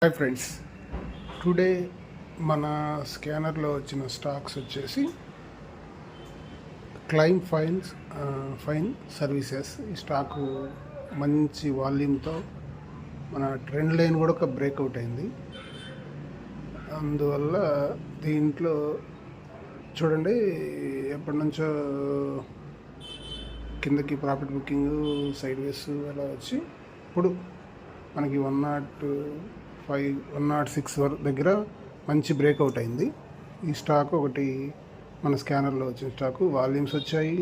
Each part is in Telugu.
హాయ్ ఫ్రెండ్స్, టుడే మన స్కానర్లో వచ్చిన స్టాక్స్ వచ్చేసి క్లైమ్ ఫైన్ సర్వీసెస్. ఈ స్టాకు మంచి వాల్యూమ్తో మన ట్రెండ్ లైన్ కూడా ఒక బ్రేక్అవుట్ అయింది. అందువల్ల దీంట్లో చూడండి ఎప్పటి నుంచో కిందకి ప్రాఫిట్ బుకింగ్ సైడ్ వేస్ అలా వచ్చి ఇప్పుడు మనకి 105 106 దగ్గర మంచి బ్రేక్అవుట్ అయింది. ఈ స్టాక్ ఒకటి మన స్కానర్లో వచ్చిన స్టాకు వాల్యూమ్స్ వచ్చాయి.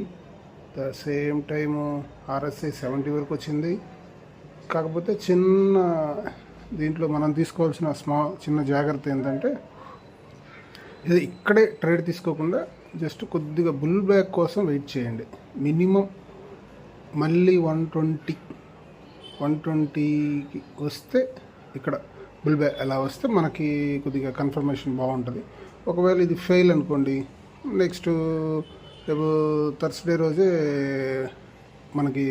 ద సేమ్ టైము RSI 70 వరకు వచ్చింది. కాకపోతే దీంట్లో మనం తీసుకోవాల్సిన చిన్న జాగ్రత్త ఏంటంటే ఇది ఇక్కడే ట్రేడ్ తీసుకోకుండా జస్ట్ కొద్దిగా బుల్ బ్యాక్ కోసం వెయిట్ చేయండి. మినిమం మళ్ళీ 120కి వస్తే ఇక్కడ బుల్ బ్యాక్ అలా వస్తే మనకి కొద్దిగా కన్ఫర్మేషన్ బాగుంటుంది. ఒకవేళ ఇది ఫెయిల్ అనుకోండి, నెక్స్ట్ రేపు థర్స్డే రోజే మనకి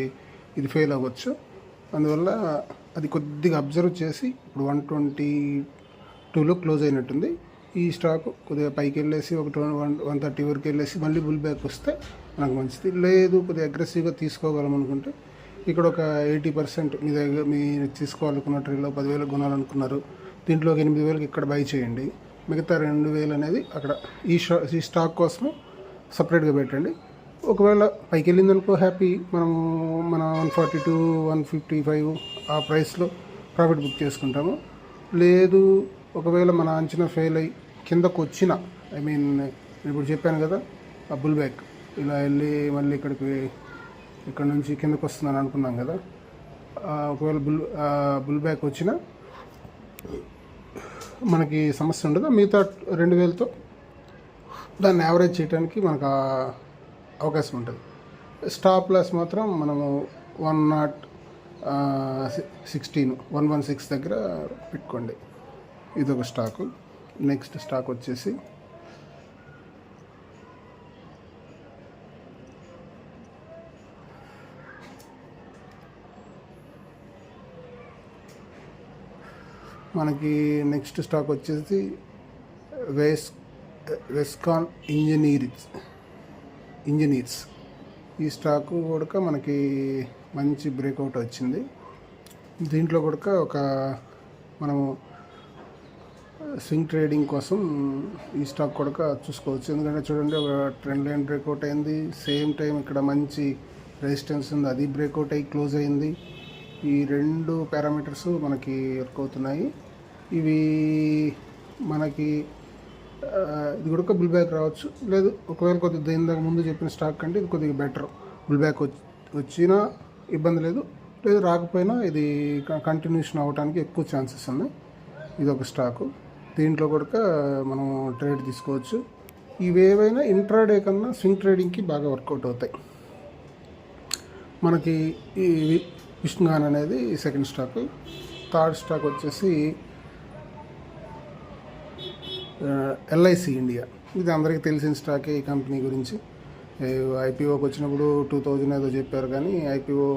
ఇది ఫెయిల్ అవ్వచ్చు. అందువల్ల అది కొద్దిగా అబ్జర్వ్ చేసి ఇప్పుడు 122లో క్లోజ్ అయినట్టుంది. ఈ స్టాక్ కొద్దిగా పైకి వెళ్ళేసి ఒక 130 వరకు వెళ్ళేసి మళ్ళీ బుల్ బ్యాక్ వస్తే మనకు మంచిది. లేదు కొద్దిగా అగ్రెసివ్గా తీసుకోగలం అనుకుంటే ఇక్కడ ఒక 80% మీ దగ్గర మీరు తీసుకోవాలనుకున్న ట్రేలో 10,000 కొనాలనుకున్నారు, దీంట్లో ఒక 8,000కి ఇక్కడ బై చేయండి. మిగతా 2,000 అనేది అక్కడ ఈ స్టాక్ కోసం సపరేట్గా పెట్టండి. ఒకవేళ పైకి వెళ్ళిందనుకో హ్యాపీ, మన 142 155 ఆ ప్రైస్లో ప్రాఫిట్ బుక్ చేసుకుంటాము. లేదు ఒకవేళ మన అంచనా ఫెయిల్ అయ్యి కిందకు వచ్చిన నేను ఇప్పుడు చెప్పాను కదా ఆ బుల్ బ్యాక్ ఇలా వెళ్ళి మళ్ళీ ఇక్కడ నుంచి కిందకు వస్తుందని అనుకున్నాం కదా, ఒకవేళ బుల్ బ్యాక్ వచ్చినా మనకి సమస్య ఉండదు. మిగతా 2,000తో దాన్ని యావరేజ్ చేయడానికి మనకు అవకాశం ఉంటుంది. స్టాప్ లాస్ మాత్రం మనము 116 దగ్గర పెట్టుకోండి. ఇదొక స్టాకు. నెక్స్ట్ స్టాక్ వచ్చేసి మనకి నెక్స్ట్ స్టాక్ వచ్చేసి వెస్కాన్ ఇంజనీర్స్. ఈ స్టాకు కూడా మనకి మంచి బ్రేక్అవుట్ వచ్చింది. దీంట్లో కూడా మనము స్వింగ్ ట్రేడింగ్ కోసం ఈ స్టాక్ కూడా చూసుకోవచ్చు. ఎందుకంటే చూడండి ఒక ట్రెండ్ లైన్ బ్రేక్అవుట్ అయింది, సేమ్ టైం ఇక్కడ మంచి రెసిస్టెన్స్ ఉంది, అది బ్రేక్అవుట్ అయ్యి క్లోజ్ అయింది. ఈ 2 పారామీటర్స్ మనకి వర్క్ అవుతున్నాయి. ఇవి మనకి ఇది కూడా బుల్ బ్యాక్ రావచ్చు. లేదు ఒకవేళ కొద్దిగా దీని ముందు చెప్పిన స్టాక్ కంటే ఇది కొద్దిగా బెటర్. బుల్ బ్యాక్ వచ్చినా ఇబ్బంది లేదు, రాకపోయినా ఇది కంటిన్యూషన్ అవ్వడానికి ఎక్కువ ఛాన్సెస్ ఉన్నాయి. ఇది ఒక స్టాకు. దీంట్లో కూడా మనం ట్రేడ్ తీసుకోవచ్చు. ఇవేవైనా ఇంట్రాడే కన్నా స్వింగ్ ట్రేడింగ్కి బాగా వర్కౌట్ అవుతాయి. మనకి ఈ విష్ణుగాన్ అనేది సెకండ్ స్టాక్. థర్డ్ స్టాక్ వచ్చేసి LIC ఇండియా. ఇది అందరికీ తెలిసిన స్టాకే. ఈ కంపెనీ గురించి IPOకి వచ్చినప్పుడు 2000 ఏదో చెప్పారు, కానీ IPO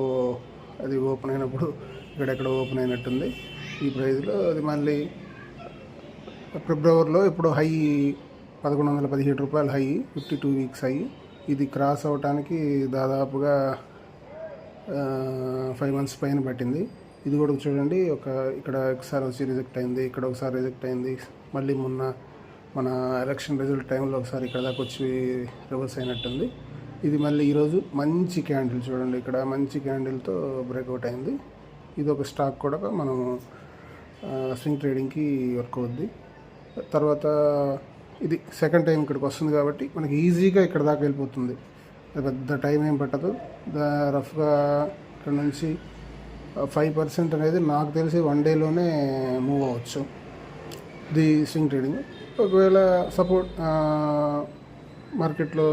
అది ఓపెన్ అయినప్పుడు ఇక్కడెక్కడ ఓపెన్ అయినట్టుంది. ఈ ప్రైజ్లో అది మళ్ళీ ఫిబ్రవరిలో ఇప్పుడు హై 1,117 రూపాయలు హై, 52 వీక్స్ హై. ఇది క్రాస్ అవడానికి దాదాపుగా 5 మంత్స్ పైన పట్టింది. ఇది కూడా చూడండి ఇక్కడ ఒకసారి వచ్చి రిజెక్ట్ అయింది, ఇక్కడ ఒకసారి రిజెక్ట్ అయింది, మళ్ళీ మన ఎలక్షన్ రిజల్ట్ టైంలో ఒకసారి ఇక్కడ దాకా వచ్చి రివర్స్ అయినట్టుంది. ఇది మళ్ళీ ఈరోజు మంచి క్యాండిల్ చూడండి, ఇక్కడ మంచి క్యాండిల్తో బ్రేక్అవుట్ అయింది. ఇది ఒక స్టాక్ కూడా మనం స్వింగ్ ట్రేడింగ్కి వర్క్ అవుద్ది. తర్వాత ఇది సెకండ్ టైం ఇక్కడికి వస్తుంది కాబట్టి మనకి ఈజీగా ఇక్కడ దాకా వెళ్ళిపోతుంది, పెద్ద టైం ఏం పట్టదు. రఫ్గా ఇక్కడ నుంచి 5% అనేది నాకు తెలిసి 1 డేలోనే మూవ్ అవ్వచ్చు ది స్వింగ్ ట్రేడింగ్. ఒకవేళ సపోర్ట్ మార్కెట్లో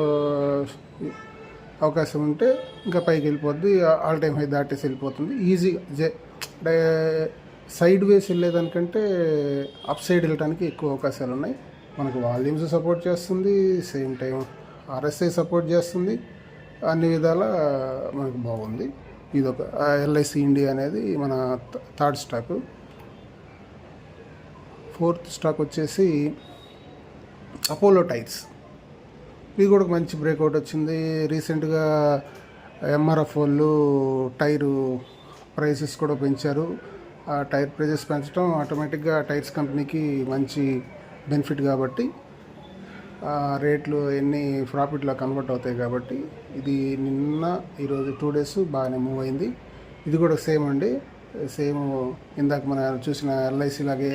అవకాశం ఉంటే ఇంకా పైకి వెళ్ళిపోద్ది, ఆల్ టైమ్ హై దాటేసి వెళ్ళిపోతుంది ఈజీగా. సైడ్ వేస్ వెళ్ళేదానికంటే అప్ సైడ్ వెళ్ళడానికి ఎక్కువ అవకాశాలు ఉన్నాయి. మనకు వాల్యూమ్స్ సపోర్ట్ చేస్తుంది, సేమ్ టైం RSI సపోర్ట్ చేస్తుంది, అన్ని విధాల మనకు బాగుంది. ఇదొక LIC ఇండియా అనేది మన థర్డ్ స్టాక్. ఫోర్త్ స్టాక్ వచ్చేసి అపోలో టైర్స్. ఇది కూడా ఒక మంచి బ్రేక్అవుట్ వచ్చింది. రీసెంట్గా ఎంఆర్ఎఫ్ వాళ్ళు టైరు ప్రైసెస్ కూడా పెంచారు. ఆ టైర్ ప్రైజెస్ పెంచడం ఆటోమేటిక్గా టైర్స్ కంపెనీకి మంచి బెనిఫిట్ కాబట్టి రేట్లు ఎన్ని ప్రాఫిట్లో కన్వర్ట్ అవుతాయి కాబట్టి ఇది నిన్న ఈరోజు 2 days బాగానే మూవ్ అయింది. ఇది కూడా సేమ్ అండి, సేమ్ ఇందాక మనం చూసిన ఎల్ఐసి లాగే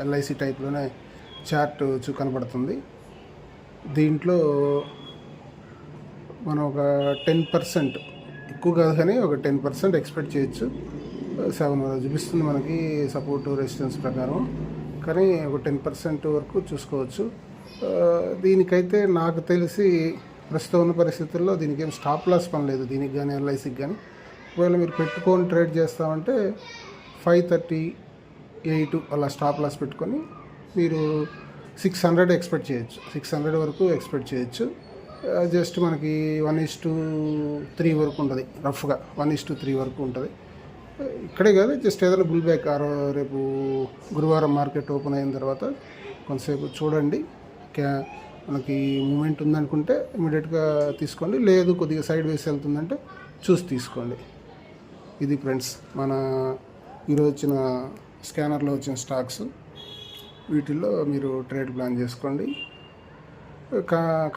ఎల్ఐసి టైప్లోనే చార్ట్ కనబడుతుంది. దీంట్లో మనం ఒక 10% ఎక్కువ కాదు కానీ ఒక 10% ఎక్స్పెక్ట్ చేయొచ్చు. 7 చూపిస్తుంది మనకి సపోర్ట్ రెసిస్టెన్స్ ప్రకారం, కానీ ఒక 10% వరకు చూసుకోవచ్చు. దీనికైతే నాకు తెలిసి ప్రస్తుతం ఉన్న పరిస్థితుల్లో దీనికి ఏం స్టాప్ లాస్ పని లేదు, దీనికి కానీ ఎల్ఐసికి కానీ. ఒకవేళ మీరు పెట్టుకొని ట్రేడ్ చేస్తామంటే 538 అలా స్టాప్ లాస్ పెట్టుకొని మీరు 600 ఎక్స్పెక్ట్ చేయొచ్చు, 600 వరకు ఎక్స్పెక్ట్ చేయొచ్చు. జస్ట్ మనకి 1:3 వరకు ఉంటుంది, రఫ్గా 1:3 వరకు ఉంటుంది. ఇక్కడే కాదు, జస్ట్ ఏదైనా బుల్ బ్యాక్ రేపు గురువారం మార్కెట్ ఓపెన్ అయిన తర్వాత కొంతసేపు చూడండి. మనకి మూమెంట్ ఉందనుకుంటే ఇమీడియట్గా తీసుకోండి, లేదు కొద్దిగా సైడ్ వేస్ వెళ్తుందంటే చూసి తీసుకోండి. ఇది ఫ్రెండ్స్ మన ఈరోజు వచ్చిన స్కానర్లో వచ్చిన స్టాక్స్. వీటిల్లో మీరు ట్రేడ్ ప్లాన్ చేసుకోండి.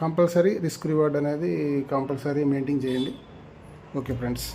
కంపల్సరీ రిస్క్ రివార్డ్ అనేది కంపల్సరీ మెయింటైన్ చేయండి. Okay friends.